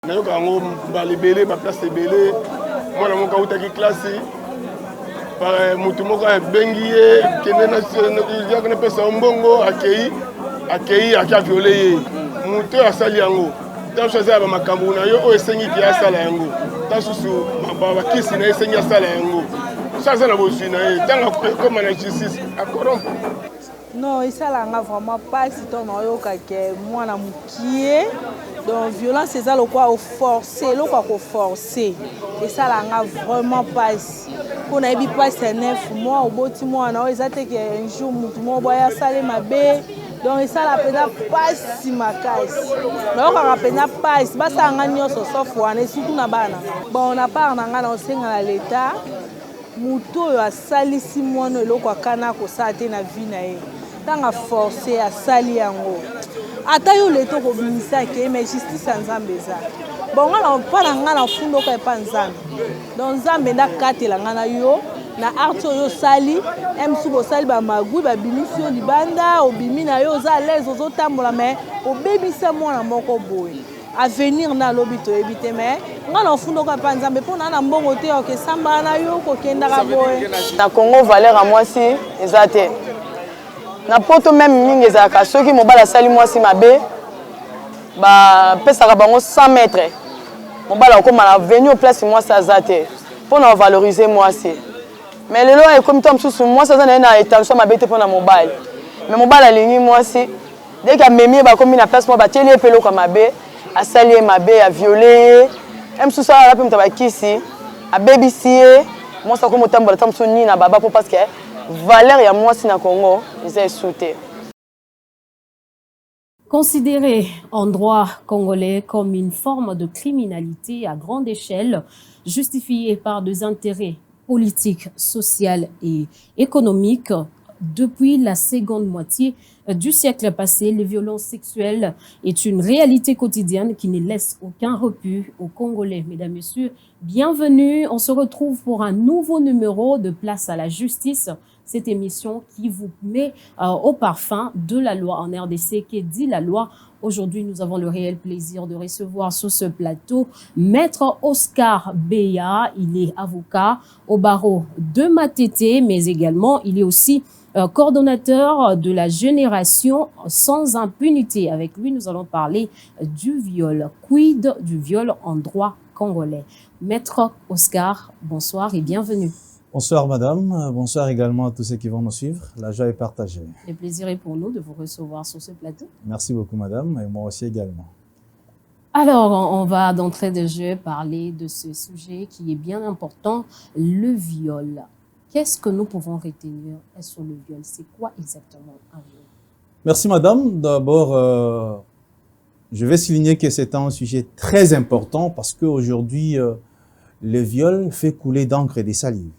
nayoka yango mbala ebele baplace ebele mwana moko autaki klase motu moko abengi ye kende yaka napesa mbongo akei aviole ye motu oyo asali yango ntango so aza ya bamakambo na yo oyo esengiki asala yango ntango susu bakisi na ye esengi asala yango so aza na bozwi na ye ntango ekoma na justice akorompe. Non, esalanga vraiment pas si ton oyoka ke mwana mukie donc violence eza lokwa forcer lokwa ko forcer esalanga vraiment pas pour na ebi pas 9 mois oboti mwana oyo eza te ke un jour mutu mo boya sale mabe donc esala pena pas si makasi nayoka pena pas basanga nyonso sauf wana surtout na bana bon na part na nga na osenga na l'état mutu oyo asalisi mwana eloko akana kosala te na vie na ye tanga forcé à sali yango ata yo leto ko bimisa ke mais justice nzambe eza bon ngana pa na ngana fundo ko pa nzambe donc nzambe nda katela ngana yo na arto yo sali emsu bo sali ba magui ba bimisi yo libanda obimi na yo za l'aise ozo tambola mais obebisa mwana moko boye avenir na lobito ebite mais ngana fundo ko pa nzambe pona na mbongo te o ke samba na yo ko kenda ka boye na Congo valeur à moi si ezate na poto même mingi ezalaka soki mobala asali mwasi mabe bapesaka bango 100 mètres mobala okoma na venu place mwasi aza te mpo na valoriser mwasi mais lelo ekomi to mosusu mwasi aza na ye na étention mabe te mpo na mobali mais mobala alingi mwasi deke amemi ye bakomi na place mwa batieli ye mpe eloko mabe asali ye mabe aviole ye ye mosusu alala mpe moto bakisi abebisi ye mwasi akomi otambola ta mosusu nini na baba mpo parce que valeur ya mwasi na Congo est soutée. Considéré en droit congolais comme une forme de criminalité à grande échelle, justifiée par des intérêts politiques, sociaux et économiques, depuis la seconde moitié du siècle passé, les violences sexuelles est une réalité quotidienne qui ne laisse aucun repus aux Congolais. Mesdames, Messieurs, bienvenue. On se retrouve pour un nouveau numéro de Place à la Justice. Cette émission qui vous met au parfum de la loi en RDC, qui dit la loi. Aujourd'hui, nous avons le réel plaisir de recevoir sur ce plateau Maître Oscar Beya. Il est avocat au barreau de Matete, mais également il est aussi coordonnateur de la génération sans impunité. Avec lui, nous allons parler du viol. Quid du viol en droit congolais? Maître Oscar, bonsoir et bienvenue. Bonsoir madame, bonsoir également à tous ceux qui vont nous suivre. La joie est partagée. Le plaisir est pour nous de vous recevoir sur ce plateau. Merci beaucoup madame, et moi aussi également. Alors, on va d'entrée de jeu parler de ce sujet qui est bien important, le viol. Qu'est-ce que nous pouvons retenir sur le viol? C'est quoi exactement un viol? Merci madame. D'abord, je vais souligner que c'est un sujet très important parce qu'aujourd'hui, le viol fait couler d'encre et des salives.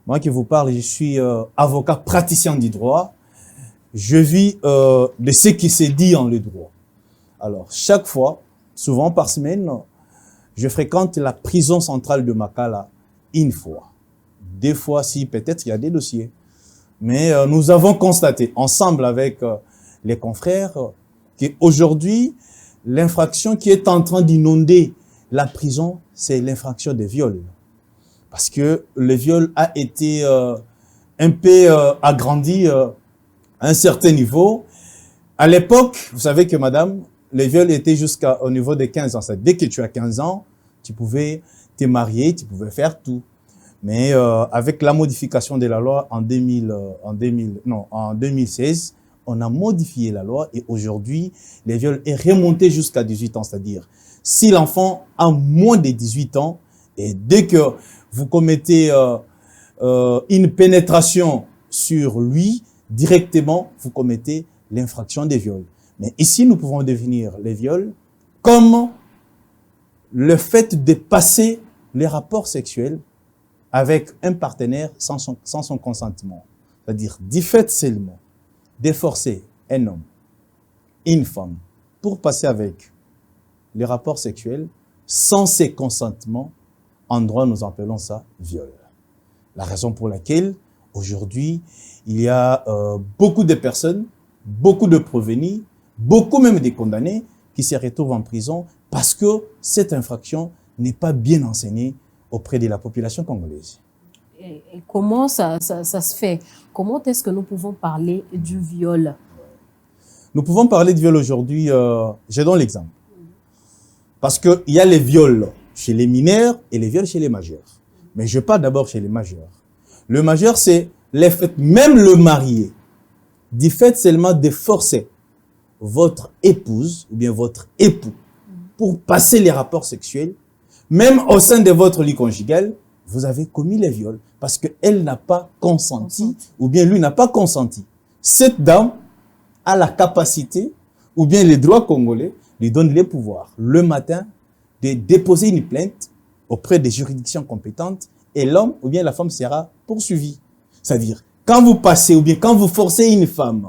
Moi qui vous parle, je suis avocat praticien du droit. Je vis de ce qui se dit en le droit. Alors, chaque fois, souvent par semaine, je fréquente la prison centrale de Makala une fois. Des fois, si peut-être il y a des dossiers. Mais nous avons constaté ensemble avec les confrères qu'aujourd'hui, l'infraction qui est en train d'inonder la prison, c'est l'infraction de viol. Parce que le viol a été un peu agrandi à un certain niveau. À l'époque, vous savez que madame, le viol était jusqu'au niveau de 15 ans. Dès que tu as 15 ans, tu pouvais te marier, tu pouvais faire tout. Mais avec la modification de la loi en 2016, on a modifié la loi et aujourd'hui, le viol est remonté jusqu'à 18 ans. C'est-à-dire, si l'enfant a moins de 18 ans, et dès que vous commettez une pénétration sur lui, directement, vous commettez l'infraction des viols. Mais ici, nous pouvons définir les viols comme le fait de passer les rapports sexuels avec un partenaire sans son consentement. C'est-à-dire, du fait seulement de forcer un homme, une femme, pour passer avec les rapports sexuels sans ses consentements, en droit, nous appelons ça viol. La raison pour laquelle, aujourd'hui, il y a beaucoup de personnes, beaucoup de prévenus, beaucoup même de condamnés qui se retrouvent en prison parce que cette infraction n'est pas bien enseignée auprès de la population congolaise. Et comment ça se fait? Comment est-ce que nous pouvons parler du viol? Nous pouvons parler de viol aujourd'hui, je donne l'exemple. Parce qu'il y a les viols chez les mineurs et les viols chez les majeurs. Mais je parle d'abord chez les majeurs. Le majeur, c'est les faits, même le marié, du fait seulement de forcer votre épouse ou bien votre époux pour passer les rapports sexuels, même au sein de votre lit conjugal, vous avez commis les viols parce qu'elle n'a pas consenti ou bien lui n'a pas consenti. Cette dame a la capacité ou bien les droits congolais lui donnent les pouvoirs le matin de déposer une plainte auprès des juridictions compétentes et l'homme ou bien la femme sera poursuivi. C'est-à-dire, quand vous passez ou bien quand vous forcez une femme,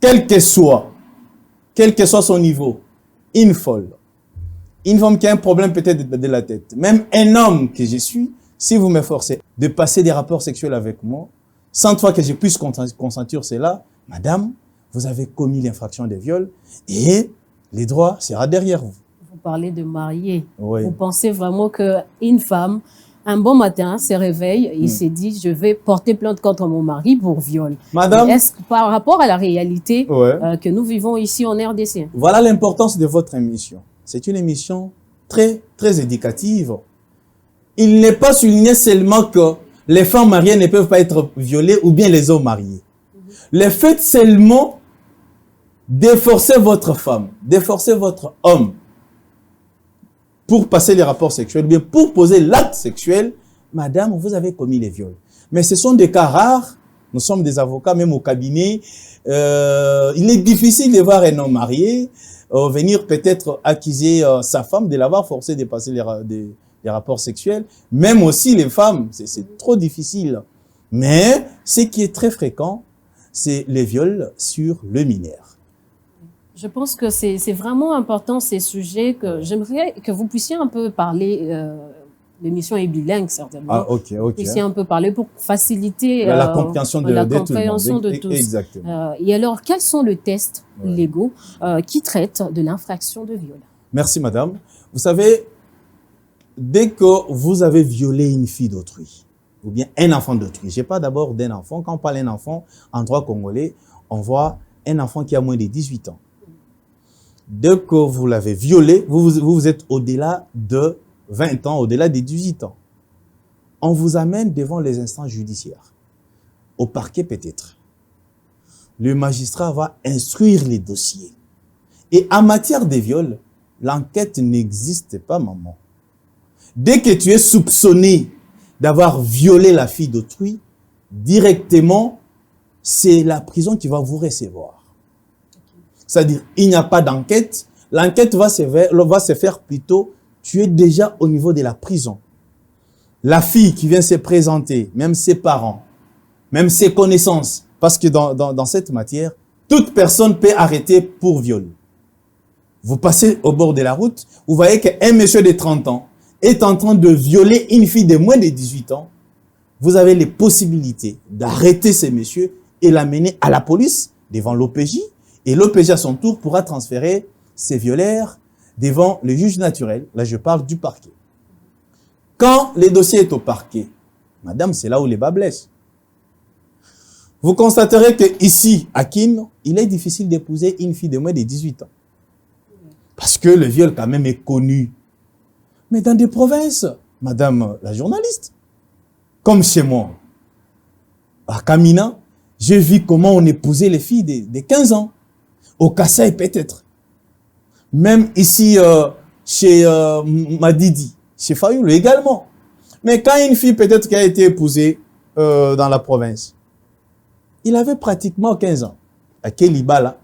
quel que soit son niveau, une folle, une femme qui a un problème peut-être de la tête, même un homme que je suis, si vous me forcez de passer des rapports sexuels avec moi, sans toi que je puisse consentir cela, madame, vous avez commis l'infraction de viol et les droits sera derrière vous. Vous parlez de mariés. Oui. Vous pensez vraiment qu'une femme, un bon matin, se réveille et se dit, je vais porter plainte contre mon mari pour viol. Madame, Est-ce que par rapport à la réalité ouais. Que nous vivons ici en RDC? Voilà l'importance de votre émission. C'est une émission très, très éducative. Il n'est pas souligné seulement que les femmes mariées ne peuvent pas être violées ou bien les hommes mariés. Le fait seulement de forcer votre femme, de forcer votre homme pour passer les rapports sexuels, bien pour poser l'acte sexuel, madame, vous avez commis les viols. Mais ce sont des cas rares. Nous sommes des avocats, même au cabinet. Il est difficile de voir un homme marié venir peut-être accuser sa femme de l'avoir forcé de passer les rapports sexuels. Même aussi les femmes, c'est trop difficile. Mais ce qui est très fréquent, c'est les viols sur le mineur. Je pense que c'est vraiment important ces sujets que j'aimerais que vous puissiez un peu parler. L'émission est bilingue certainement. Ah, ok. Vous puissiez un peu parler pour faciliter la compréhension de tous. Exactement. Et alors, quels sont les tests légaux qui traitent de l'infraction de viol? Merci madame. Vous savez, dès que vous avez violé une fille d'autrui, ou bien un enfant d'autrui, je parle d'abord d'un enfant. Quand on parle d'un enfant, en droit congolais, on voit un enfant qui a moins de 18 ans. Dès que vous l'avez violé, vous êtes au-delà de 20 ans, au-delà des 18 ans. On vous amène devant les instances judiciaires, au parquet peut-être. Le magistrat va instruire les dossiers. Et en matière de viol, l'enquête n'existe pas, maman. Dès que tu es soupçonné d'avoir violé la fille d'autrui, directement, c'est la prison qui va vous recevoir. C'est-à-dire, il n'y a pas d'enquête. L'enquête va se faire plutôt, tu es déjà au niveau de la prison. La fille qui vient se présenter, même ses parents, même ses connaissances, parce que dans cette matière, toute personne peut arrêter pour viol. Vous passez au bord de la route, vous voyez qu'un monsieur de 30 ans est en train de violer une fille de moins de 18 ans. Vous avez les possibilités d'arrêter ce monsieur et l'amener à la police devant l'OPJ. Et l'OPJ à son tour pourra transférer ces violeurs devant le juge naturel. Là, je parle du parquet. Quand le dossier est au parquet, madame, c'est là où les bas blessent. Vous constaterez qu'ici, à Kin, il est difficile d'épouser une fille de moins de 18 ans. Parce que le viol, quand même, est connu. Mais dans des provinces, madame la journaliste, comme chez moi, à Kamina, j'ai vu comment on épousait les filles de 15 ans. Au Kassai, peut-être. Même ici, chez Madidi, chez Fayoulou également. Mais quand une fille, peut-être, qui a été épousée dans la province, il avait pratiquement 15 ans. À quel Libala?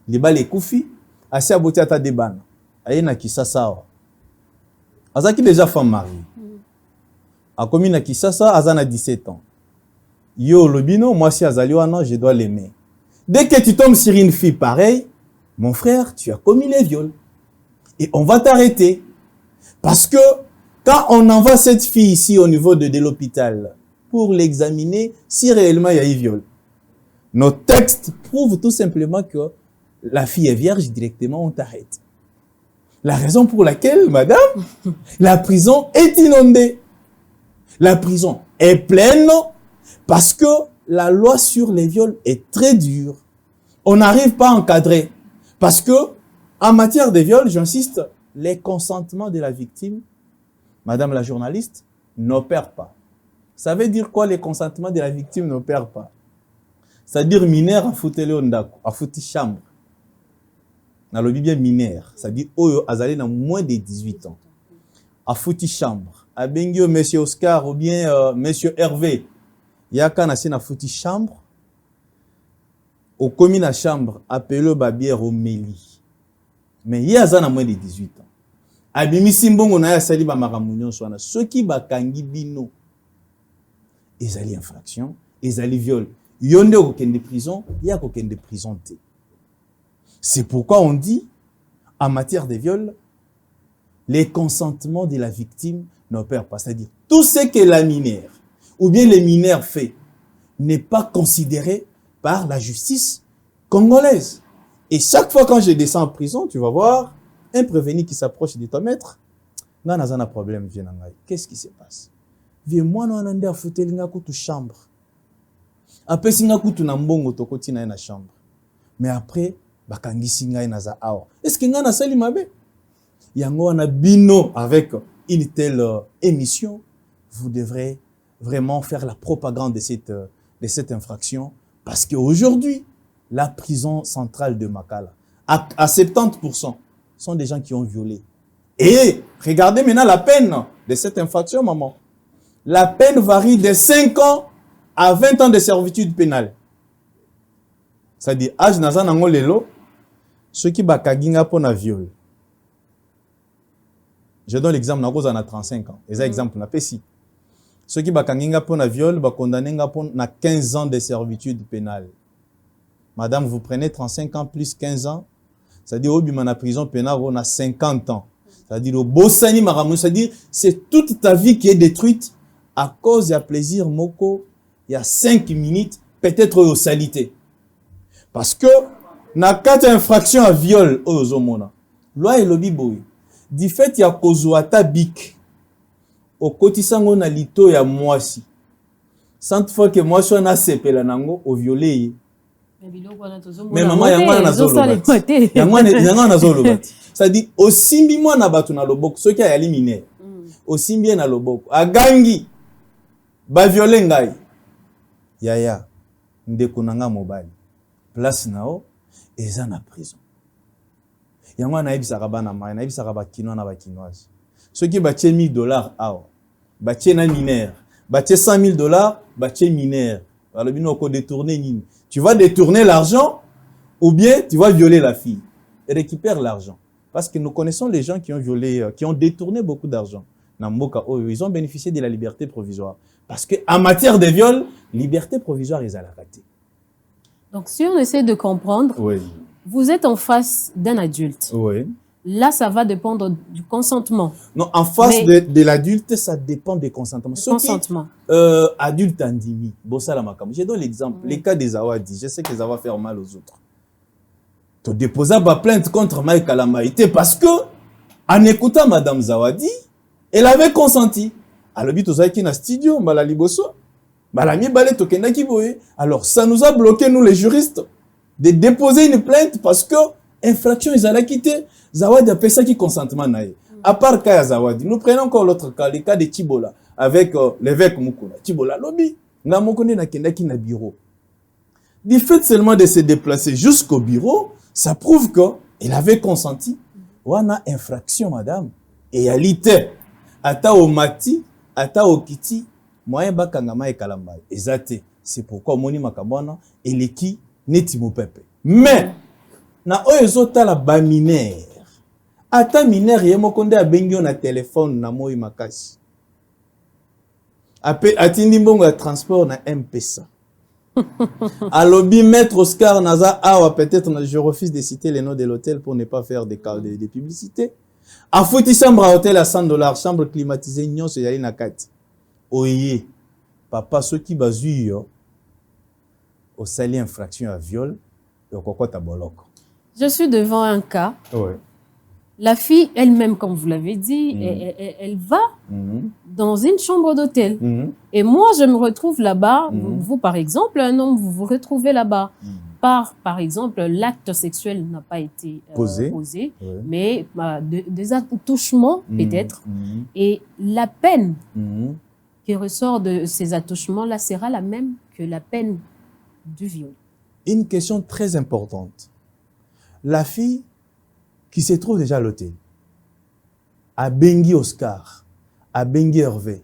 Libala est Koufi, assez abouti à ta débane. Aïna Kisasa. Azaki déjà femme mariée. A commune à Kisasa, Azana 17 ans. Yo, Lobino, moi si Azaliwana, je dois l'aimer. Dès que tu tombes sur une fille pareille, mon frère, tu as commis les viols. Et on va t'arrêter. Parce que quand on envoie cette fille ici au niveau de l'hôpital pour l'examiner, si réellement il y a eu viol, nos textes prouvent tout simplement que la fille est vierge, directement on t'arrête. La raison pour laquelle, madame, la prison est inondée. La prison est pleine parce que la loi sur les viols est très dure. On n'arrive pas à encadrer. Parce que, en matière de viol, j'insiste, les consentements de la victime, madame la journaliste, n'opèrent pas. Ça veut dire quoi, les consentements de la victime n'opèrent pas? C'est-à-dire mineur a foutu le ondako, a foutu chambre. Dans le bien mineur, c'est-à-dire oyo azali na moins de 18 ans. A foutu chambre. A bengio monsieur Oscar ou bien monsieur Hervé. Yaka na sina foutu chambre. Au commis la chambre, appelé Babière au Méli. Mais il y a na moins de 18 ans. Abimi simbongo na ya sali ba maramunyon swana. Ceux qui bakangi bino. Ezali infraction, ezali viol. Yonde aucune de prison, il y a aucune de prison. C'est pourquoi on dit, en matière de viol, les consentements de la victime n'opèrent pas. C'est-à-dire, tout ce que la mineure, ou bien les mineurs fait, n'est pas considéré par la justice congolaise. Et chaque fois quand je descends en prison, tu vas voir un prévenu qui s'approche de ton maître. Non, on a un problème, qu'est-ce qui se passe? Viens, moi, non, on a foutu une chambre. Après, si on a foutu une mbongo, to koti na chambre. Mais après, bakangi singa na za awa. Est-ce que ngana sali mabe? Yango on a bino avec une telle émission. Vous devrez vraiment faire la propagande de cette infraction. Parce qu'aujourd'hui, la prison centrale de Makala, à 70%, sont des gens qui ont violé. Et regardez maintenant la peine de cette infraction, maman. La peine varie de 5 ans à 20 ans de servitude pénale. C'est-à-dire, âge nazan nango lelo, ceux qui bakaginga pour na viol. Je donne l'exemple, nango zana 35 ans. Et ça, exemple, na pesi. Ceux qui bakaginga pour na viol, condamnenga pour na 15 ans de servitude pénale. Madame, vous prenez 35 ans plus 15 ans, c'est-à-dire, au bima na prison pénale, on a 50 ans. C'est-à-dire, au bossani maramou, c'est-à-dire, c'est toute ta vie qui est détruite à cause de plaisir moko, il y a 5 minutes, peut-être au salité. Parce que, na 4 infractions à viol, au zomona, loi et lobby boy, du fait, il y a kozouata bik, au kotisango na lito ya mwasi. Cent fois que moi, je suis na sepela nango, au violé. Mais maman, il y a un zolo bati. Il y a un zolo bati. C'est-à-dire, au simbi moi na batu na loboko, ceux qui a éliminé. Au simbi na loboko. A gangi, ba violé ngai. Yaya, ndeko nanga mobile. Place nao, eza na prison. Yango na ebisaka bana mai, na ebisaka ba kino na ba kinoise. Ceux qui batie $1000 awa, batie na mineur, batie $100,000, batie mineur. Alors bino ko détourner nini. Tu vas détourner l'argent ou bien tu vas violer la fille. Et récupère l'argent. Parce que nous connaissons les gens qui ont violé, qui ont détourné beaucoup d'argent. Ils ont bénéficié de la liberté provisoire. Parce qu'en matière de viol, liberté provisoire, ils allaient rater. Donc, si on essaie de comprendre, oui. Vous êtes en face d'un adulte. Oui. Là, ça va dépendre du consentement. Non, en face de l'adulte, ça dépend des consentements. Consentement. Adulte andimi, bossala makam. Je donne l'exemple, les cas des Zawadi. Je sais que ça va faire mal aux autres. Tu déposais ma plainte contre Mike Alamaïté parce que, en écoutant Madame Zawadi, elle avait consenti. Alors, tu as dit, studio, mbala liboso, mbala mi balé tokenda kiboye. Alors, ça nous a bloqué, nous les juristes, de déposer une plainte parce que, infraction, ils allaient quitter. Zawadi a fait ça qui consentement naïe. À part Kaya Zawadi, nous prenons encore l'autre cas, le cas de Tibola, avec l'évêque Mukuna. Tibola lobby, na mokone na kendaki na bureau. Du fait seulement de se déplacer jusqu'au bureau, ça prouve qu'il avait consenti. Wana infraction, madame. Et à l'ité, ata o mati, ata o kiti, moyen bakangama e kalamba. Ezate. C'est pourquoi moni makabwana, eleki neti mopepe. Mais, na oyezota la ba mineur. Ata mineur yemokonde abengio na téléphone na moi makasi. Atindi mbongo ya transport na M-Pesa. Alobi maître Oscar Naza awa peut-être je refuse de citer les noms de l'hôtel pour ne pas faire des publicités. A fouti chambre à hôtel à $100, chambre climatisée nyon se yali na kati. Oye, papa ceux qui bazui yo au sali infraction à viol, et au kokota boloko. Je suis devant un cas. Ouais. La fille elle-même, comme vous l'avez dit, elle va dans une chambre d'hôtel. Et moi, je me retrouve là-bas. Vous, par exemple, un homme, vous vous retrouvez là-bas. Par exemple, l'acte sexuel n'a pas été posé, mais des attouchements peut-être. Et la peine qui ressort de ces attouchements-là sera la même que la peine du viol. Une question très importante. La fille qui se trouve déjà à l'hôtel, à Bengi Oscar, à Bengi Hervé,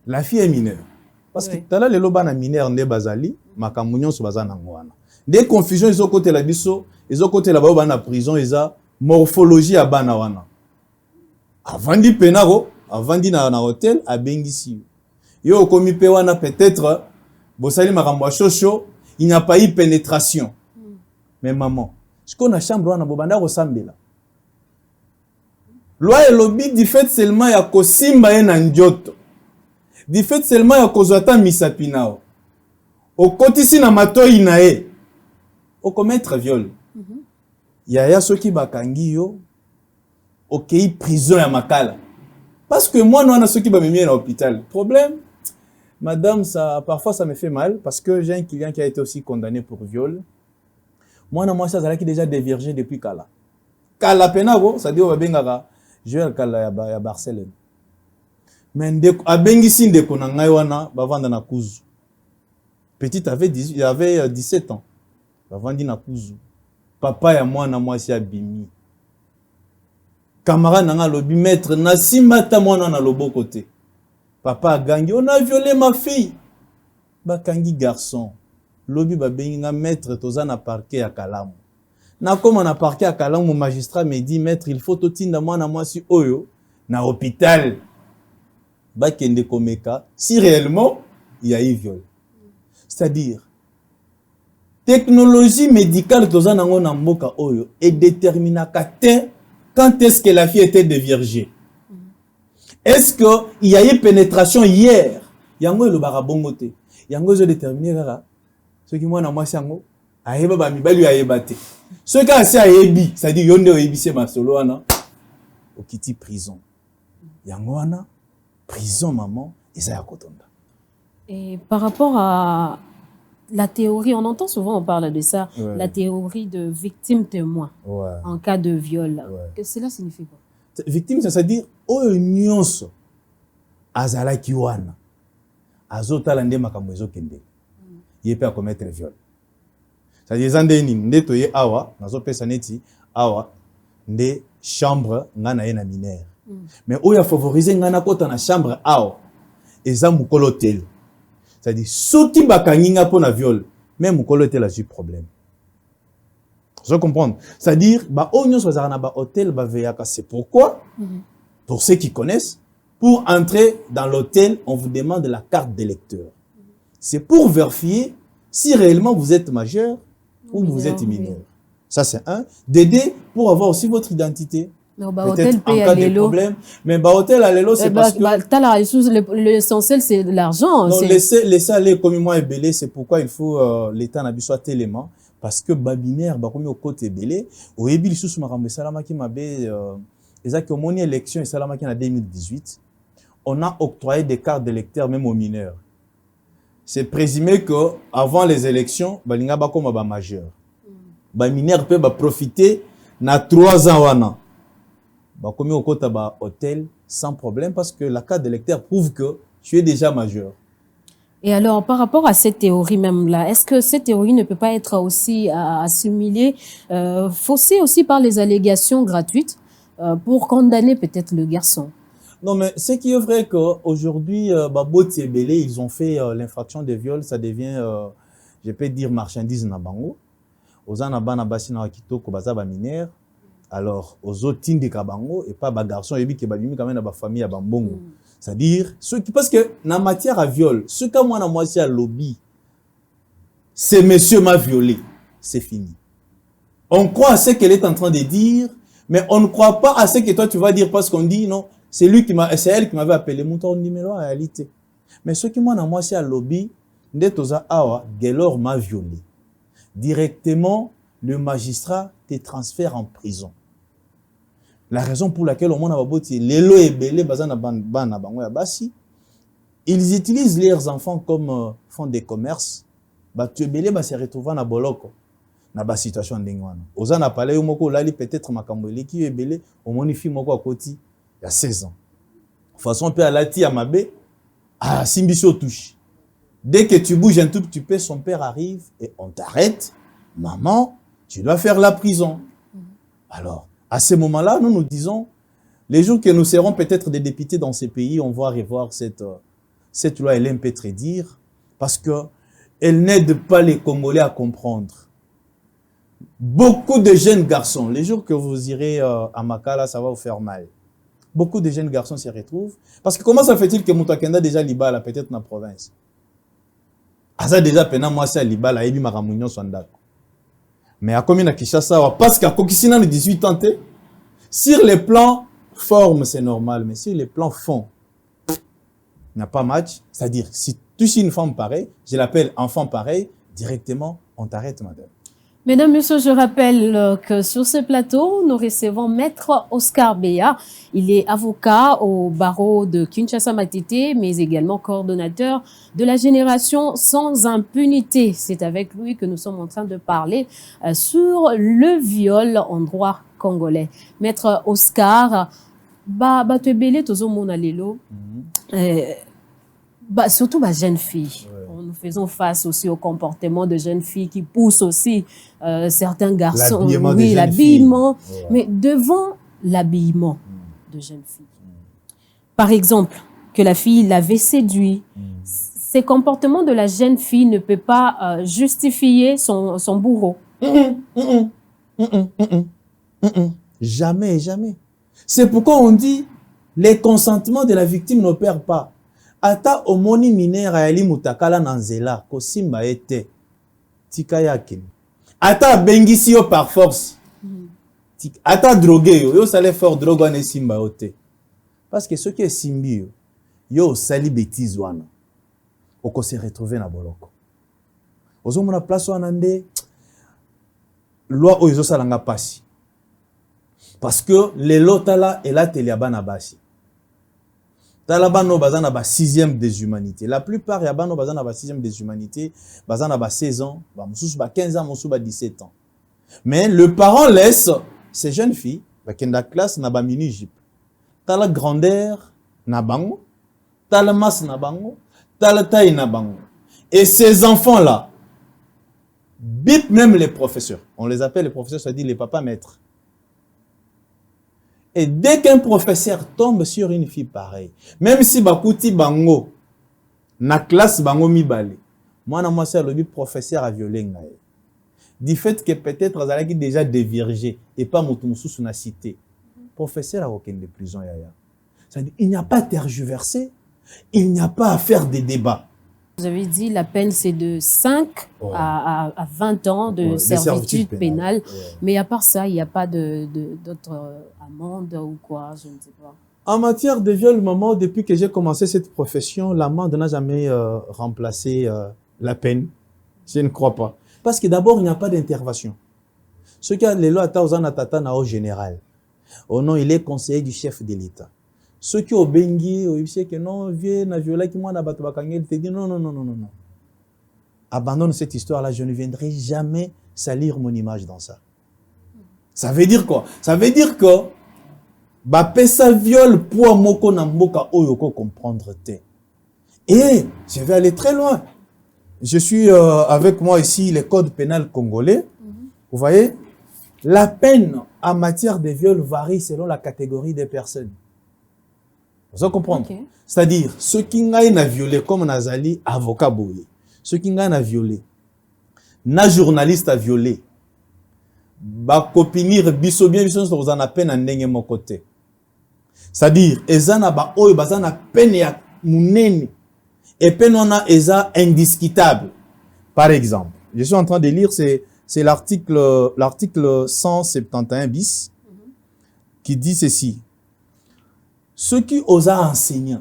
la fille est mineure. Parce que tout à l'heure, les lobana mineurs ne bazali, makamunyon so bazana ngwana. Des confusions, ils ont côté la biso, ils ont côté là-bas, en prison, ils ont morphologie à banawana. Avant di penaro, avant di na hôtel, à Bengi si. Yo komi pewana peut-être, bosali makambo chocho, il n'y a pas eu pénétration. Mais maman, ce qu'on a chambre wana bobanda ressemble. Loi et lobby du fait seulement ya kosimba en ndioto. Du fait seulement ya kozwata misapinao. Au kotisi na matoi na e. Au commettre viol. Ya ceux qui bakangi yo okei prison ya makala. Parce que moi non ceux qui ba memi à l'hôpital. Problème madame, ça parfois ça me fait mal parce que j'ai un client qui a été aussi condamné pour viol. Moi ça qui déjà déviergé depuis kala. Kala penako, ça dit au bengaka je kala ya Barcelone. Mais abengi sinde kona ngai wana bavanda na kuzu. Petit il avait 17 ans. Bavandi na kuzu. Papa ya mwana mwasi abimi. Camarade nanga lobi maître na simata mwana na lobo côté. Papa a gagné, on a violé ma fille. Bakangi garçon. Lobi babengi nga maître tozana parquet à Kalamu. Na comme on a parquet à Kalamu, mon magistrat me dit maître il faut totinda mwana mwasi oyo na hôpital. Bakende komeka si réellement il y a eu viol. C'est-à-dire technologie médicale tozana ngo na mboka oyo et déterminaka quand est-ce que la fille était déviergée. Est-ce qu'il y a eu pénétration hier? Yango le barabongote. Yango je déterminer kaka. Ce qui moi na moi sango ayeba ba mibali ayeba te. Ce qui a assez ayebi, c'est-à-dire yonde oyebi c'est ma solo wana au kiti prison. Yango wana prison maman et ça ya kotonda. Et par rapport à la théorie, on entend souvent on parle de ça, la théorie de victime témoin en cas de viol. Qu'est-ce que cela signifie quoi? Victime, c'est-à-dire oyo nyonso azala kiwana azotala nde makambo ezokende yepe a commettre viol. C'est-à-dire zande ni ndeto ye awa nazopesa neti awa nde chambre ngana ye na mineur. Mais oyo favoriser ngana kota na chambre awa eza mukolo hotel. C'est-à-dire soki bakanginga po na viol même mukolo hotel a eu problème. Je comprends. C'est-à-dire, hôtel, c'est pourquoi, pour ceux qui connaissent, pour entrer dans l'hôtel, on vous demande la carte d'électeur. C'est pour vérifier si réellement vous êtes majeur ou vous êtes mineur. Ça, c'est un. D'aider pour avoir aussi votre identité. Peut-être en cas de problème. Mais hôtel à l'élo, c'est parce que... L'essentiel, c'est l'argent. Non, laissez aller comme moi et belé, c'est pourquoi il faut l'État n'a soit tellement. Parce que babinaire bakomi au côté belé au ebi lisusu makambe salama ki mabe ezaki omoni élection et salama ki en 2018 on a octroyé des cartes d'électeurs même aux mineurs. C'est présumé que avant les élections balinga bakoma ba majeur. Ba mineur peut ba profiter na 3 ans wana. Bakomi au côté ba hôtel sans problème parce que la carte d'électeur prouve que tu es déjà majeur. Et alors, par rapport à cette théorie même-là, est-ce que cette théorie ne peut pas être aussi assimilée, faussée aussi par les allégations gratuites pour condamner peut-être le garçon? Non, mais ce qui est vrai qu'aujourd'hui, Baboti et Belé, ils ont fait l'infraction de viol, ça devient, je peux dire, marchandise na bango. Ozana bana basi na kitoko baza ba mineur. Alors, aux autres tindi kabango et pas ba garçon et bi ke babimi quand même na ba famille à bambongo. C'est-à-dire, parce que dans matière à viol, ce que moi, dans moitié à lobby, c'est monsieur m'a violé, c'est fini. On croit à ce qu'elle est en train de dire, mais on ne croit pas à ce que toi tu vas dire parce qu'on dit non, c'est elle qui m'avait appelé mon numéro en réalité. Mais ce qui moi, dans moitié à lobby, ndetoza awa, Gelor m'a violé. Directement, le magistrat te transfère en prison. La raison pour laquelle au monde les lois et belé ils utilisent leurs enfants comme fonds de commerce. Tu belé se retrouve na boloko na ba situation ndengwana. Oza na palais moko lali peut-être makamboli qui est belé au monifi moko à côté il y a 16 ans. Façon peu à lati à mabe à simbiso touche. Dès que tu bouges un tout petit peu, son père arrive et on t'arrête. Maman, tu dois faire la prison. Alors, à ce moment-là, nous nous disons, les jours que nous serons peut-être des députés dans ces pays, on va revoir cette loi, elle aime peut-être dire, parce qu'elle n'aide pas les Congolais à comprendre. Beaucoup de jeunes garçons, les jours que vous irez à Makala, ça va vous faire mal. Beaucoup de jeunes garçons s'y retrouvent. Parce que comment ça fait-il que Moutakenda déjà Libala, peut-être dans la province? Asa déjà pena moi c'est Libala, ebi makamunyo sondako. Mais à combien de Kinshasa, parce qu'à Kokisina, le 18 ans, sur les plans forme, c'est normal, mais sur les plans fond, il n'y a pas match. C'est-à-dire, si tu es une femme pareille, je l'appelle enfant pareil, directement, on t'arrête, madame. Mesdames, Messieurs, je rappelle que sur ce plateau, nous recevons Maître Oscar Beya. Il est avocat au barreau de Kinshasa-Matete, mais également coordonnateur de la génération sans impunité. C'est avec lui que nous sommes en train de parler sur le viol en droit congolais. Maître Oscar, tu es belé, tozo mona lelo. Surtout ma jeune fille. Nous faisons face aussi au comportement de jeunes filles qui poussent aussi certains garçons. Oui, l'habillement. Mais devant l'habillement de jeunes filles. Par exemple, que la fille l'avait séduit. Ces comportements de la jeune fille ne peuvent pas justifier son bourreau. Jamais, jamais. C'est pourquoi on dit les consentements de la victime n'opèrent pas. Ata omoni minera yali mutakala nanzela ko simba ete tika yake. Ata bengisi yo par force. Ata drogué yo sale fort drogue ane simba ote. Parce que ce qui est simbi yo sali bêtise wana. Oko se retrouver na boloko. Ozo mona place wana nde loi oyo salanga pasi. Parce que les lotala et la teliabana basi. Talabano bazana ba 6e des humanités. La plupart yabano bazana ba 6e des humanités, bazana ba 16 ans, ba mususu ba 15 ans, mususu ba 17 ans. Mais le parent laisse ces jeunes filles ba kenda classe na ba mini jupe. Tala grandeur na bango, tala masse na bango, tala taille na bango. Et ces enfants là bip même les professeurs. On les appelle les professeurs, ça dit les papas maîtres. Et dès qu'un professeur tombe sur une fille pareille, même si bakuti bango, na classe bango mibale, moi na moi c'est le professeur a violé ngaye. Du fait que peut-être azalaki déjà dévirgé et pas moutoumsou sous na cité. Professeur a aucune de prison yaya. C'est-à-dire il n'y a pas à tergiverser, il n'y a pas à faire des débats. Vous avez dit la peine c'est de 5 à 20 ans de servitude pénale. Mais à part ça, il n'y a pas d'autres amendes ou quoi, je ne sais pas. En matière de viol, maman, depuis que j'ai commencé cette profession, l'amende n'a jamais remplacé la peine. Je ne crois pas. Parce que d'abord, il n'y a pas d'intervention. Ce qui a les lois à au général. Oh non, il est conseiller du chef de l'État. Ceux qui ont bengi, ils savent que non, viola qui moi na bato bakangel te dit non. Abandonne cette histoire-là, je ne viendrai jamais salir mon image dans ça. Ça veut dire quoi? Ça veut dire que ba pesa viol pour moko na mboka oyoko comprendre te. Et je vais aller très loin. Je suis avec moi ici les codes pénals congolais. Vous voyez, la peine en matière de viol varie selon la catégorie des personnes. Vous allez comprendre. Okay. C'est-à-dire, ceux qui ont violé, comme Nazali, avocat boye, ceux qui ont violé, na journaliste a violé, ba copinir biso bien biso vous en a peine en ndenge mon côté. C'est-à-dire, ezana ba oyo bazana peine ya munene et peine on a eza indiscutable. Par exemple, je suis en train de lire c'est l'article 171 bis qui dit ceci. Ceux qui osent enseigner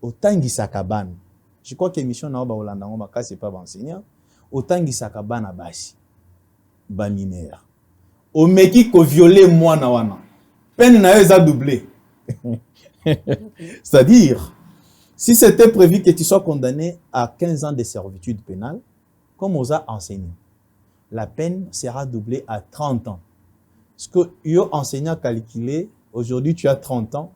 au tangi sakaban, je crois que l'émission n'a pas Olanda, c'est pas enseignant, au tangi sakaban à basi. ba mineur. Au meki ko violer mwana wana. Peine na eza doublé. C'est-à-dire, si c'était prévu que tu sois condamné à 15 ans de servitude pénale, comme on a enseigné, la peine sera doublée à 30 ans. Ce que yo enseignant calculé, aujourd'hui tu as 30 ans,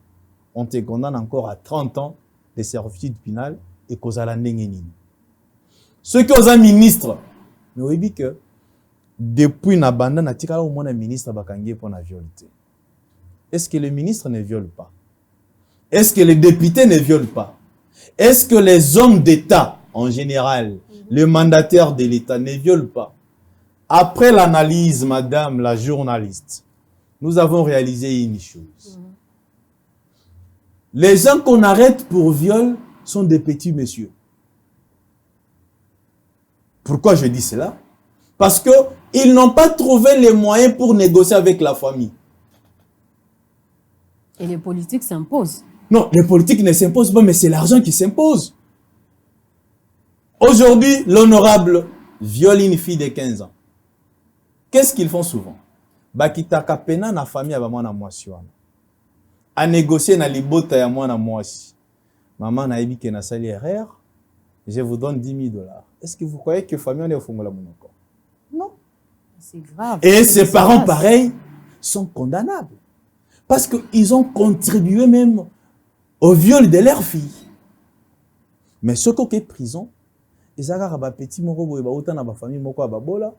on te condamne encore à 30 ans de servitude pénale et cause à la nengenine. Ceux qui ont ministre, mais oui, dit que depuis Nabanda, na tika au moins un ministre bakangé pour la violité. Est-ce que le ministre ne viole pas? Est-ce que les députés ne violent pas? Est-ce que les hommes d'État, en général, les mandataires de l'État ne violent pas? Après l'analyse, madame la journaliste, nous avons réalisé une chose. Les gens qu'on arrête pour viol sont des petits messieurs. Pourquoi je dis cela? Parce qu'ils n'ont pas trouvé les moyens pour négocier avec la famille. Et les politiques s'imposent. Non, les politiques ne s'imposent pas, mais c'est l'argent qui s'impose. Aujourd'hui, l'honorable viole une fille de 15 ans. Qu'est-ce qu'ils font souvent? Bakitaka pena na famille aba mwana mwasi wana. A négocier na libota ya mwana mwasi. Maman na yebi ke na sali erreur, je vous donne 10 000 $. Est-ce que vous croyez que famille on est au fond de la monoko? Non. C'est grave. Et ces parents pareils sont condamnables. Parce qu'ils ont contribué même au viol de leur fille. Mais ce qui est prison, ils ont un petit moko et autant na famille moko babola,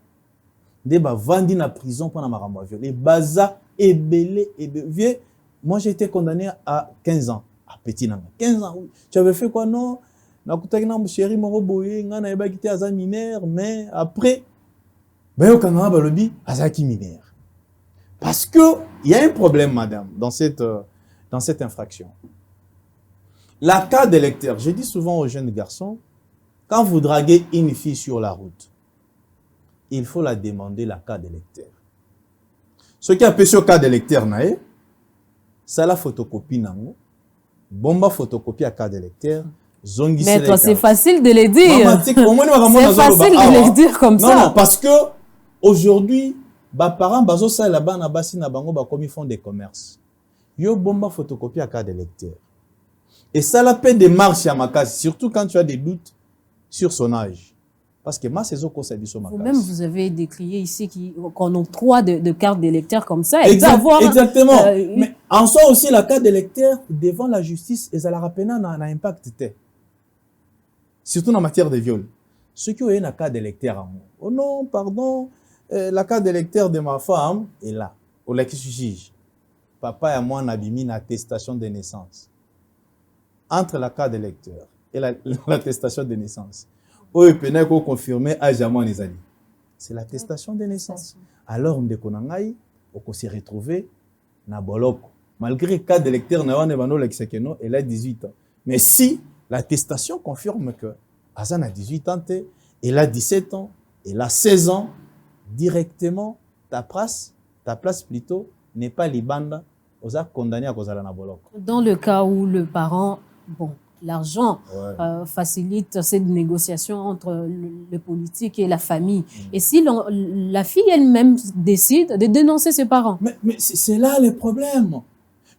de ba vandi na prison pendant ma ramo viol. Et baza et belé et vieux. Moi j'ai été condamné à 15 ans à petit nanga. 15 ans. Oui. Tu avais fait quoi? Non. Na kutaki na chéri moko boye nga na yeba kité aza mineur, mais après ben yo kanga ba lobi azaki mineur. Parce que il y a un problème, madame, dans cette infraction. La carte d'électeur, je dis souvent aux jeunes garçons, quand vous draguez une fille sur la route, il faut la demander la carte d'électeur. Ce qui appelle sur carte d'électeur, c'est la photocopie nango, bomba photocopie à carte d'électeur. Mais toi, c'est facile de le dire. C'est facile de le dire comme ça. Non, parce que aujourd'hui, les parents bazo ça là-bas na basi na bango ba comme ils font des commerces. Yo bomba photocopie à carte d'électeur. Et ça la peine de marche à ma case, surtout quand tu as des doutes sur son âge. Parce que ma saison qu'on s'est dit sur ma case. Vous-même, vous avez décrié ici qu'on octroie de cartes d'électeur comme ça. Exactement. Mais en soi aussi, la carte d'électeur, devant la justice, et ça la rappelle un impact. Surtout en matière de viol. Ceux qui ont une carte d'électeur, oh non, pardon, la carte d'électeur de ma femme est là. Au l'ex-juge. Papa et moi, on a mis une attestation de naissance. Entre la carte d'électeur et l'attestation de naissance. Où confirmer à jamais les amis. C'est l'attestation de naissance. Alors, on on s'est retrouvé na boloko. Malgré le cas d'électeur, elle a 18 ans. Mais si l'attestation confirme que Azan a 18 ans, elle a 17 ans, elle a 16 ans, directement, ta place plutôt n'est pas libanda, on a condamné à cause de la boloko. Dans le cas où le parent, l'argent facilite cette négociation entre le politique et la famille. Et si la fille elle-même décide de dénoncer ses parents? Mais c'est là le problème.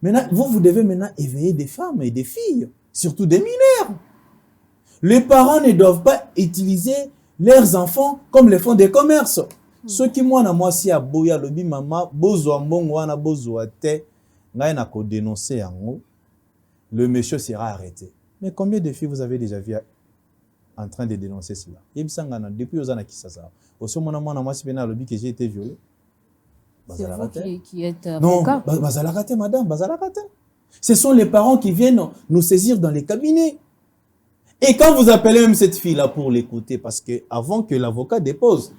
Maintenant, vous devez maintenant éveiller des femmes et des filles, surtout des mineurs. Les parents ne doivent pas utiliser leurs enfants comme les fonds de commerce. Ceux qui moi si à boya lobi mama bozo mbongo wana bozo te ngai na ko dénoncer yango, le monsieur sera arrêté. Mais combien de filles vous avez déjà vu en train de dénoncer cela? Depuis aux années qui ça. Aussi mon amour moi si bena lobi que j'ai été violé. C'est vous qui êtes avocat. Non, bazalakate madame, bazalakate. Ce sont les parents qui viennent nous saisir dans les cabinets. Et quand vous appelez même cette fille-là pour l'écouter, parce que avant que l'avocat dépose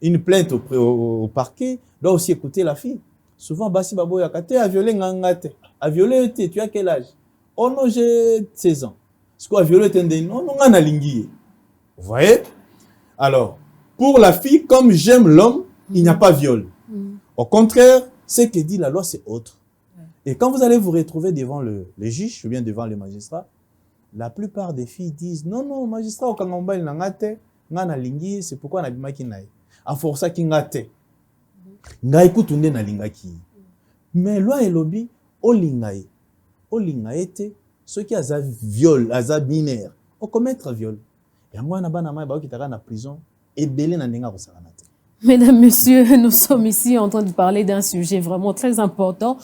une plainte au parquet, doit aussi écouter la fille. Souvent, Basi Babo Yakate a violé Ngangate. A violé, tu as quel âge? Oh non, j'ai 16 ans. Ce qu'on a violé, non, non, on a lingui. Vous voyez? Alors, pour la fille, comme j'aime l'homme, il n'y a pas viol. Au contraire, ce que dit la loi, c'est autre. Et quand vous allez vous retrouver devant le juge ou bien devant le magistrat, la plupart des filles disent non, non, magistrat, au Kangamba, il n'a pas c'est pourquoi on a bimaki naï. a força ki ngate ngai kutunde na lingaki mais loi elobi olingae te ceux qui aza viol aza binaire o commettre viol yango na bana mai ba okitaka na prison ebele na ndenga kosakana te. Mesdames, Messieurs, nous sommes ici en train de parler d'un sujet vraiment très important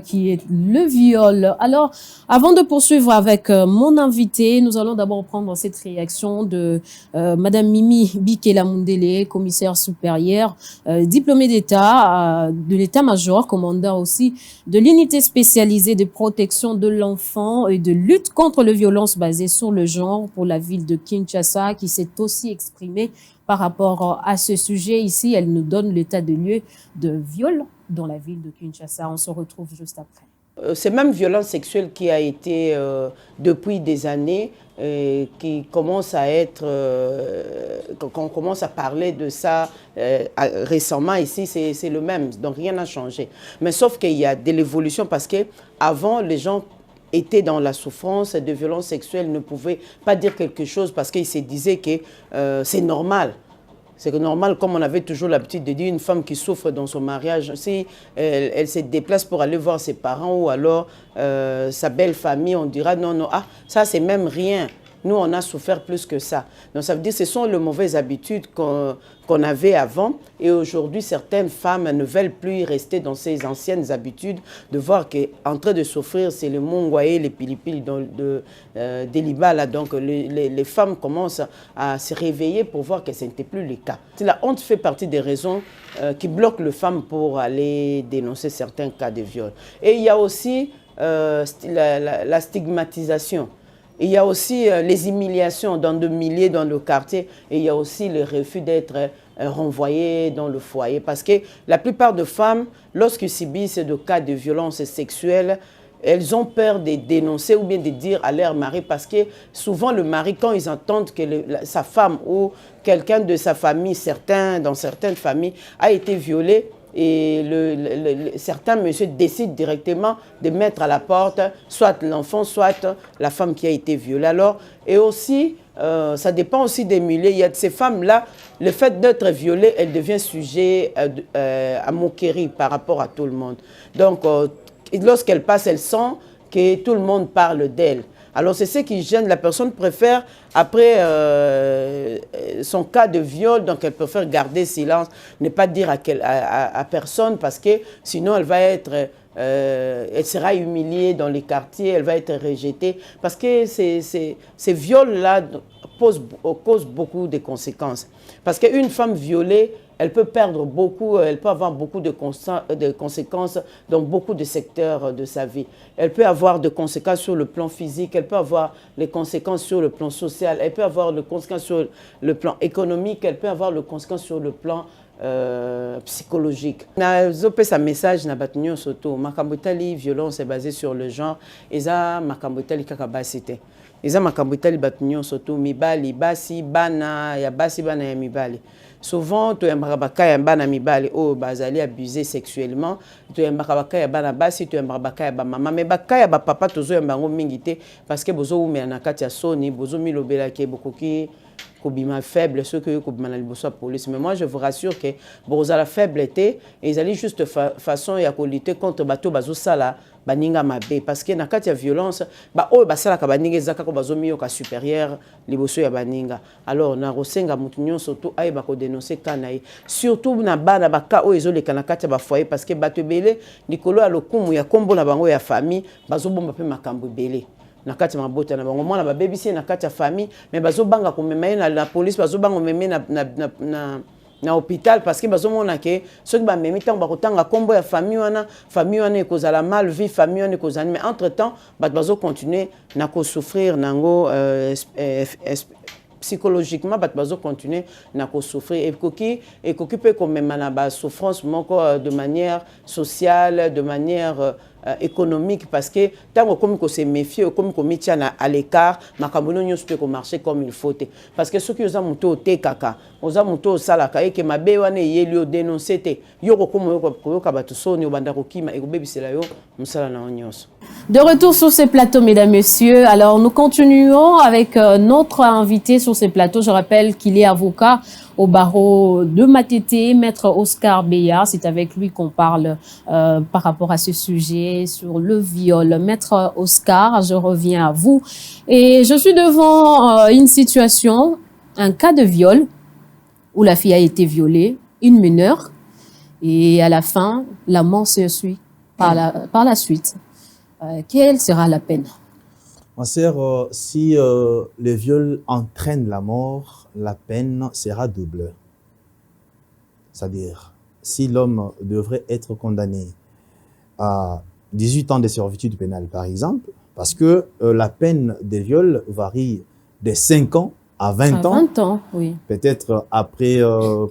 qui est le viol. Alors, avant de poursuivre avec mon invité, nous allons d'abord prendre cette réaction de Madame Mimi Bikela Mundele, commissaire supérieure, diplômée d'État, de l'État-major, commandant aussi de l'unité spécialisée de protection de l'enfant et de lutte contre les violences basées sur le genre pour la ville de Kinshasa, qui s'est aussi exprimée par rapport à ce sujet. Ici, elle nous donne l'état de lieu de viol dans la ville de Kinshasa. On se retrouve juste après. C'est même violence sexuelle qui a été depuis des années, qui commence à être, qu'on commence à parler de ça récemment ici, c'est le même, donc rien n'a changé. Mais sauf qu'il y a de l'évolution parce qu'avant, les gens étaient dans la souffrance de violences sexuelles, ne pouvaient pas dire quelque chose parce qu'ils se disaient que c'est normal. C'est normal, comme on avait toujours l'habitude de dire, une femme qui souffre dans son mariage, si elle se déplace pour aller voir ses parents ou alors sa belle famille, on dira non, non, ah, ça c'est même rien. Nous, on a souffert plus que ça. Donc, ça veut dire que ce sont les mauvaises habitudes qu'on avait avant. Et aujourd'hui, certaines femmes ne veulent plus rester dans ces anciennes habitudes, de voir qu'en train de souffrir, c'est le mongwaye, les pilipili des Libala. Donc, les femmes commencent à se réveiller pour voir que ce n'était plus le cas. La honte fait partie des raisons qui bloquent les femmes pour aller dénoncer certains cas de viol. Et il y a aussi la stigmatisation. Il y a aussi les humiliations dans le milieu, dans le quartier, et il y a aussi le refus d'être renvoyées dans le foyer. Parce que la plupart des femmes, lorsqu'elles subissent des cas de violence sexuelle, elles ont peur de dénoncer ou bien de dire à leur mari, parce que souvent le mari, quand ils entendent que sa femme ou quelqu'un de sa famille, dans certaines familles, a été violé, et certains messieurs décident directement de mettre à la porte soit l'enfant, soit la femme qui a été violée. Alors, et aussi, ça dépend aussi des milieux. Il y a de ces femmes-là, le fait d'être violée, elle devient sujet à moquerie par rapport à tout le monde. Donc, lorsqu'elle passe, elle sent que tout le monde parle d'elle. Alors, c'est ce qui gêne. La personne préfère, après son cas de viol, donc elle préfère garder silence, ne pas dire à personne, parce que sinon, elle va être, elle sera humiliée dans les quartiers, elle va être rejetée. Parce que ces viols-là causent beaucoup de conséquences. Parce qu'une femme violée, elle peut perdre beaucoup, elle peut avoir beaucoup de conséquences dans beaucoup de secteurs de sa vie. Elle peut avoir des conséquences sur le plan physique, elle peut avoir des conséquences sur le plan social, elle peut avoir des conséquences sur le plan économique, elle peut avoir des conséquences sur le plan psychologique. Un message na batunyo soto makambotali violence est basée sur le genre et ça makambotali kakabasité. Eza makambotali batunyo soto mibali basi bana ya mibali. Souvent, tu es un bana mibali ou bazali abusé sexuellement, tu es un bana basi, tu es un maman, mais bakaya ba papa tozo un bango mingité parce que bozo ou na katia soni, bozo milobela ke bokoki kobima faible ceux que kobima na liboso police. Mais moi je vous rassure que boza la faiblité et ils allaient juste façon ya ko lutter contre bato bazo sala baninga mabe parce que na katia violence ba o basala ka baninga ezaka ko bazo miyo ka supérieur liboso ya baninga. Alors na rosenga mutunyo surtout ay ba ko dénoncer kanaï surtout na bana baka o ezole kana katia ba foyer parce que bato belé nikolo ya lokumu ya kombo na bango ya famille bazo bomba pe makambo belé. Na kati mabota na bango mwana ba babysitter na kati ya famille mais bazo banga ko mema na la police bazo banga meme na hôpital parce que bazo mona ke ceux qui ba memi tant ba kotanga kombo ya famille wana ekozala mal vie famille wana ekozala mais entre temps bazo continuer na ko souffrir nango psychologiquement bazo continuer na ko souffrir et koki peut comme même na ba souffrance moko de manière sociale de manière économique parce que tant comme qu'on se méfie comme qu'on met à l'écart makambono nyonso peut marcher comme il faut parce que ceux qui ont monté te kaka oza monté au salaka et que mabe wana yeli dénoncer te yoko comme koyoka bato soni obanda kokima et kobebisela yo musala na nyonso. De retour sur ces plateaux, mesdames, messieurs. Alors, nous continuons avec notre invité sur ces plateaux. Je rappelle qu'il est avocat au barreau de Matete, Maître Oscar Beya. C'est avec lui qu'on parle par rapport à ce sujet sur le viol. Maître Oscar, je reviens à vous. Et je suis devant une situation, un cas de viol où la fille a été violée, une mineure, et à la fin, la mort se suit par la suite. Quelle sera la peine? Ma sœur, si le viol entraîne la mort, la peine sera double. C'est-à-dire, si l'homme devrait être condamné à 18 ans de servitude pénale, par exemple, parce que la peine des viols varie de 5 ans à 20 ans. 20 ans, oui. Peut-être après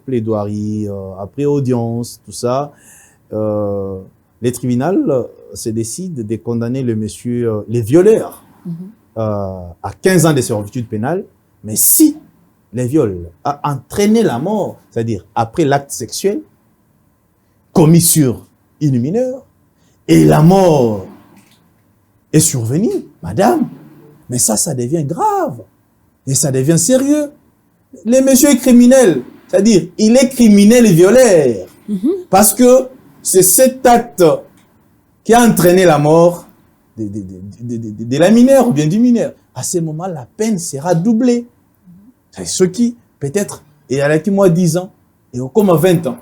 plaidoirie, après audience, tout ça. Les tribunaux se décident de condamner le monsieur, les violeurs, à 15 ans de servitude pénale. Mais si les viols a entraîné la mort, c'est-à-dire après l'acte sexuel commis sur une mineure, et la mort est survenue, madame, mais ça devient grave. Et ça devient sérieux. Le monsieur est criminel. C'est-à-dire, il est criminel et violeur. Parce que c'est cet acte qui a entraîné la mort de la mineure ou bien du mineur. À ce moment, la peine sera doublée. C'est ceux qui, peut-être, et à la qui moi 10 ans, et au comme à 20 ans.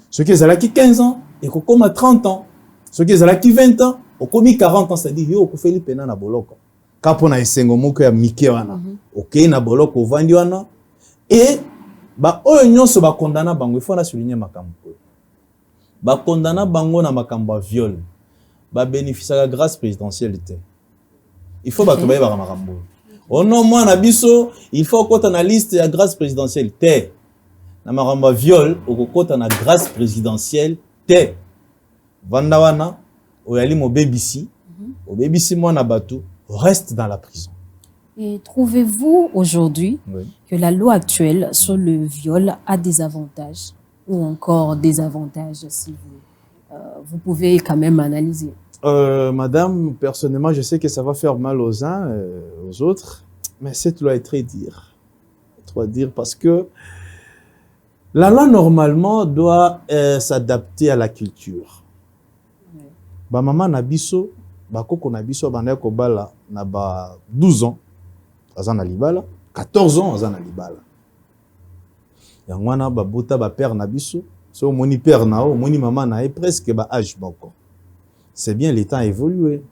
Ceux qui ont la qui 15 ans, et au comme à 30 ans. Ceux qui ont la qui 20 ans, au comme 40 ans, c'est-à-dire, yo, au fait les peines na boloko. Kapona esengo moko ya mike wana. Ok, na boloko vandi wana. Et, ba oyo nyonso ba condamna bango, il faut na souligner makambo. Ba condamna bango na makambo viol. Ba bénéficier la grâce présidentielle te. Il faut ba tobaye ba makambo. Au nom moi na biso, il faut kota na liste ya grâce présidentielle te. Na makambo viol, o kota na grâce présidentielle te. Vanda wana, oyali mo bebisi, o bebisi mo na batou. Reste dans la prison. Et trouvez-vous aujourd'hui que la loi actuelle sur le viol a des avantages ou encore des avantages si vous pouvez quand même analyser? Madame, personnellement, je sais que ça va faire mal aux uns, aux autres, mais cette loi est très dure. Trop dire parce que la loi, normalement, doit s'adapter à la culture. Ba maman nabiso, ba koko nabiso, ba ndeko bala na ba 12 ans, azana libala, 14 ans, azana libala. Yangwana ba bota ba père nabiso, so moni père nao, moni maman na est presque ba âge boko. C'est bien, les temps a évolué.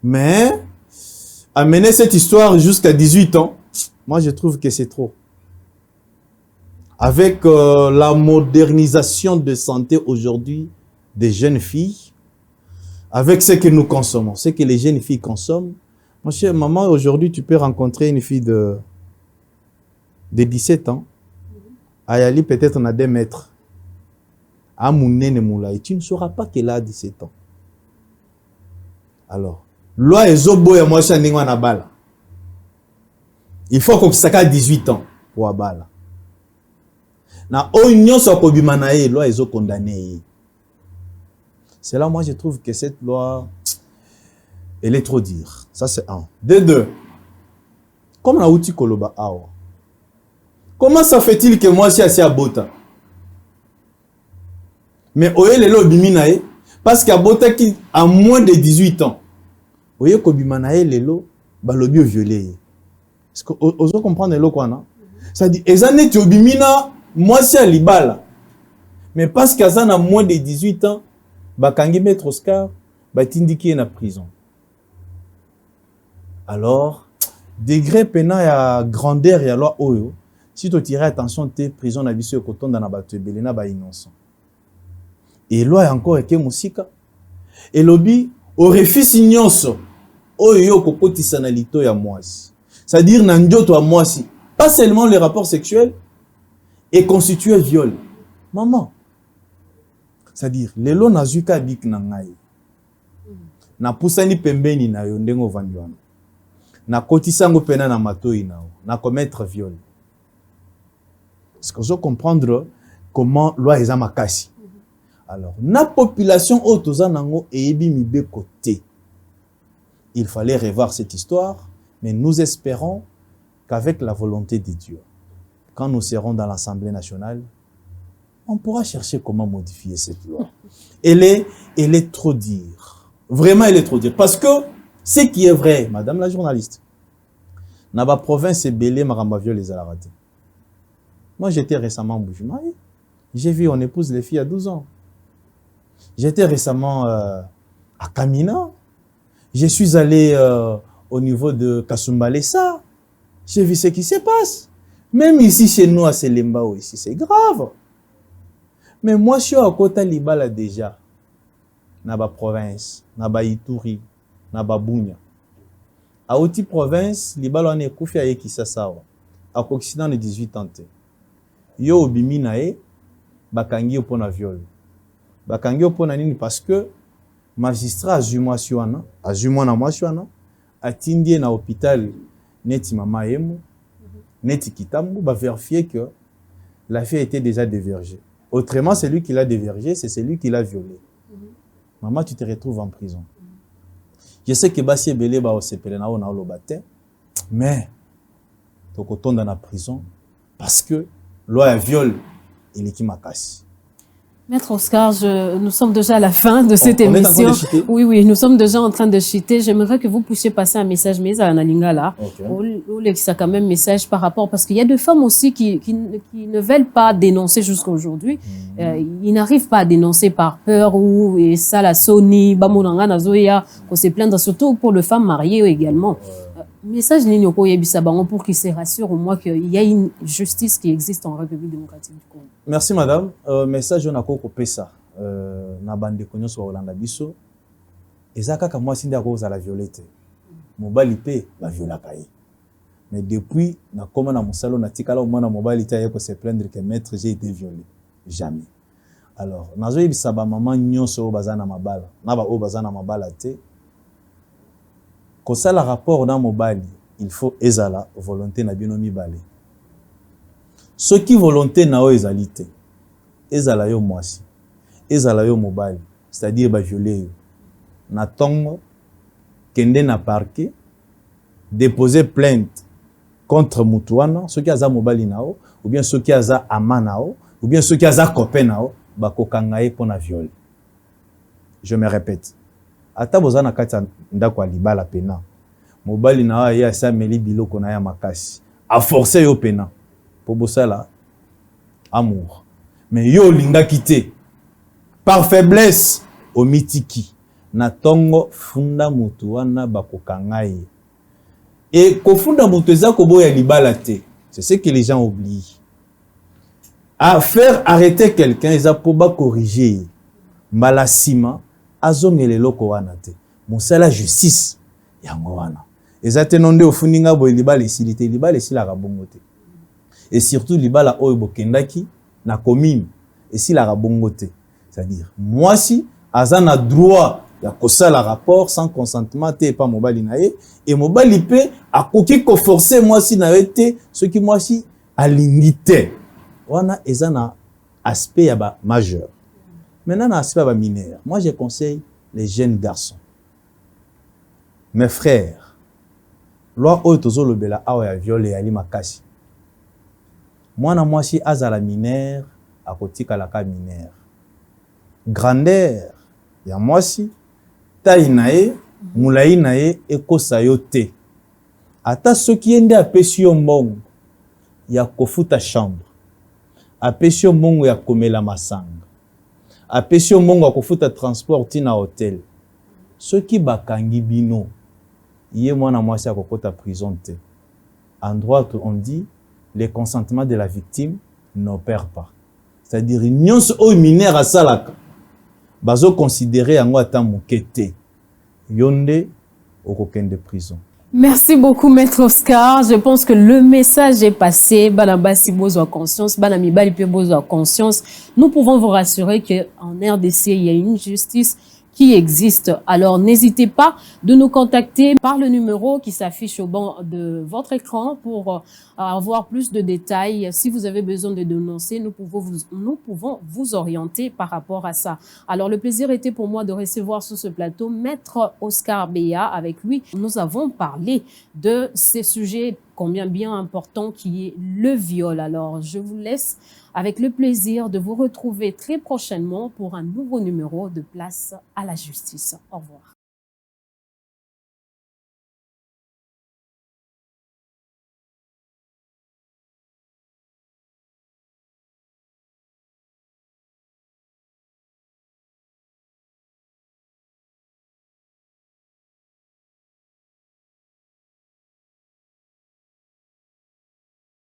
Mais, amener cette histoire jusqu'à 18 ans, moi je trouve que c'est trop. Avec la modernisation de santé aujourd'hui des jeunes filles, avec ce que nous consommons, ce que les jeunes filles consomment, mon cher maman, aujourd'hui tu peux rencontrer une fille de 17 ans, Ayali peut-être on a 2 mètres, à Mounene Moula, et tu ne sauras pas qu'elle a 17 ans. Alors, loi ezobo ya moi chandingo na bala. Il faut que ça 18 ans pour abala. Na onyo so ko bimana ye loi ezo condamné. C'est là moi je trouve que cette loi elle est trop dure. Ça c'est un. De deux. Comme la outil koloba awa. Comment ça fait-il que moi si assez abota? Mais oye lelo bimina ye parce qu'à bota qui a moins de 18 ans. Oye ko bimana ye lelo balobi violé. Est-ce que ozo comprendre le quoi non? Ça dit ezane tu obimina moi si à libala. Mais parce qu'à ça a moins de 18 ans, bakangi Maître Oscar batindiki na prison. Alors degré pena ya grandeur ya loi oyo si tu tirer attention tes prison na biso koton na bato ebele na ba innocent. Et loi encore eke musika. Et lobby orifice nyonso oyo kokotisa na lito ya mwasi. C'est-à-dire na ndoto ya mwasi. Pas seulement les rapports sexuels et constitué viol. Maman. C'est-à-dire lelo nazuka bik na ngai. Na pusani pembeni na yo ndengo vandiwana. Na kotisango pena na matoi na yo. Na commettre viol. Est-ce que vous comprendre comment loi est makasi? Alors, na population otozanango eyebi mibe côté. Il fallait revoir cette histoire, mais nous espérons qu'avec la volonté de Dieu, quand nous serons dans l'Assemblée nationale, on pourra chercher comment modifier cette loi. Elle est trop dure. Vraiment, elle est trop dure. Parce que ce qui est vrai, madame la journaliste, dans la province, c'est belé, Marambavio, les Alarate. Moi, j'étais récemment en Boujumaï. J'ai vu, on épouse les filles à 12 ans. J'étais récemment à Kamina. Je suis allé au niveau de Kasumbalesa. J'ai vu ce qui se passe. Même ici, chez nous, à Selembao, ici, c'est grave. Mais moi, je suis à côté de Libala déjà. Dans la province, dans la Ituri, dans la Bunya. À Oti province, Libala on est koufi à Kisasawa. À Occident, de 18 ans. Yo obimi nae, bakangi opona viol. Bakangi opona nini parce que magistrat azumwa na mwasiwana, atindie na hôpital neti mama yemu, neti kitambu, ba vérifier que la fille était déjà dévergée. Autrement, c'est lui qui l'a dévergée, c'est celui qui l'a violée. Maman, tu te retrouves en prison. Je sais que Bassi Belé ba osepele na ona olobate, mais tu es dans la prison parce que loi viol il est qui m'a cassé. Maître Oscar, nous sommes déjà à la fin de cette émission. Oui, nous sommes déjà en train de chuter. J'aimerais que vous puissiez passer un message, mais à Nalinga ou ça quand même message par rapport, parce qu'il y a des femmes aussi qui ne veulent pas dénoncer jusqu'à aujourd'hui. Ils n'arrivent pas à dénoncer par peur ou et ça la Sony, Bamonanga Nazoya, qu'on se plaindre, surtout pour les femmes mariées également. Message Ninyoko Yebisabango pour qu'ils se rassurent au moins qu'il y a une justice qui existe en République démocratique du Congo. Merci madame. Message on a kopé ça. Na bande konyo so Holanda biso. Ezaka ka moi sindi a cause à la violette. Mobali pe la violaka ye. Mais depuis na koma na musalo na tikala au mwana mobali ta yeko se plaindre que maître j'ai été violé. Jamais. Alors nazo yebisaba maman nyonso bazana mabala. Na ba o bazana mabala te. Quand ça le rapport dans mobile, il faut ezala volonté na bino mibale. Ce qui volonté na o ezalité. Ezala yo mwasi. Ezala yo mobile, c'est-à-dire ba violer yo. Na tongo kende na parquet déposer plainte contre mutuana, ceux qui aza mobile nao ou bien ceux qui aza amanao ou bien ceux qui aza copain nao ba kokangaye pona viol. Je me répète. Ata bozana kati ndako libala pena mobali na ya sa meli biloko na ya makasi a forcer yo pena pour bosala amour mais yo linga kité par faiblesse au mitiki na tongo funda mutu wana bakokangaye et ko funda mutu eza ko boya libala te. C'est ce que les gens oublient. À faire arrêter quelqu'un eza pour ba corriger malasima azongele loko wana te mosala justice yango wana ezate nonde ofuninga boy libala esilite libala esila kabongo te et surtout libala oyo bokendaki na commune esila kabongo te, c'est-à-dire moi si azana droit ya kosala rapport sans consentement te pas mobali na ye et mobali pe akoki ko forcer moi si na été ce qui moi si alingite wana ezana aspect ya ba majeur. Maintenant, dans l'aspect mineur, moi je conseille les jeunes garçons. Mes frères, loi otozo lobela awa violé ali makasi. Moi si azala mineur, à côté kalaka mineur. Grandeur, ya moi si taille nae, moulai nae ekosa yo te. Ata ceux qui ende apesi yo mbongo ya kofuta chambre. Apesi yo mbongo ya komela masanga. Apesi yo mbongo akofuta transport tina hotel. Ceux qui bakangi bino, yé mwana mwasi akokota prison te. En droit, on dit, le consentement de la victime n'opère pas. C'est-à-dire, nyonso o mineur a salaka. Bazo considérer yango ata mukete. Yonde okokende prison. Merci beaucoup, Maître Oscar. Je pense que le message est passé. Banabasi bozo conscience, Banami Bali bozo conscience. Nous pouvons vous rassurer qu'en RDC, il y a une justice qui existe. Alors, n'hésitez pas de nous contacter par le numéro qui s'affiche au bas de votre écran pour avoir plus de détails. Si vous avez besoin de dénoncer, nous pouvons vous orienter par rapport à ça. Alors, le plaisir était pour moi de recevoir sur ce plateau Maître Oscar Beya. Avec lui, nous avons parlé de ces sujets combien bien important qui est le viol. Alors, je vous laisse avec le plaisir de vous retrouver très prochainement pour un nouveau numéro de Place à la justice. Au revoir.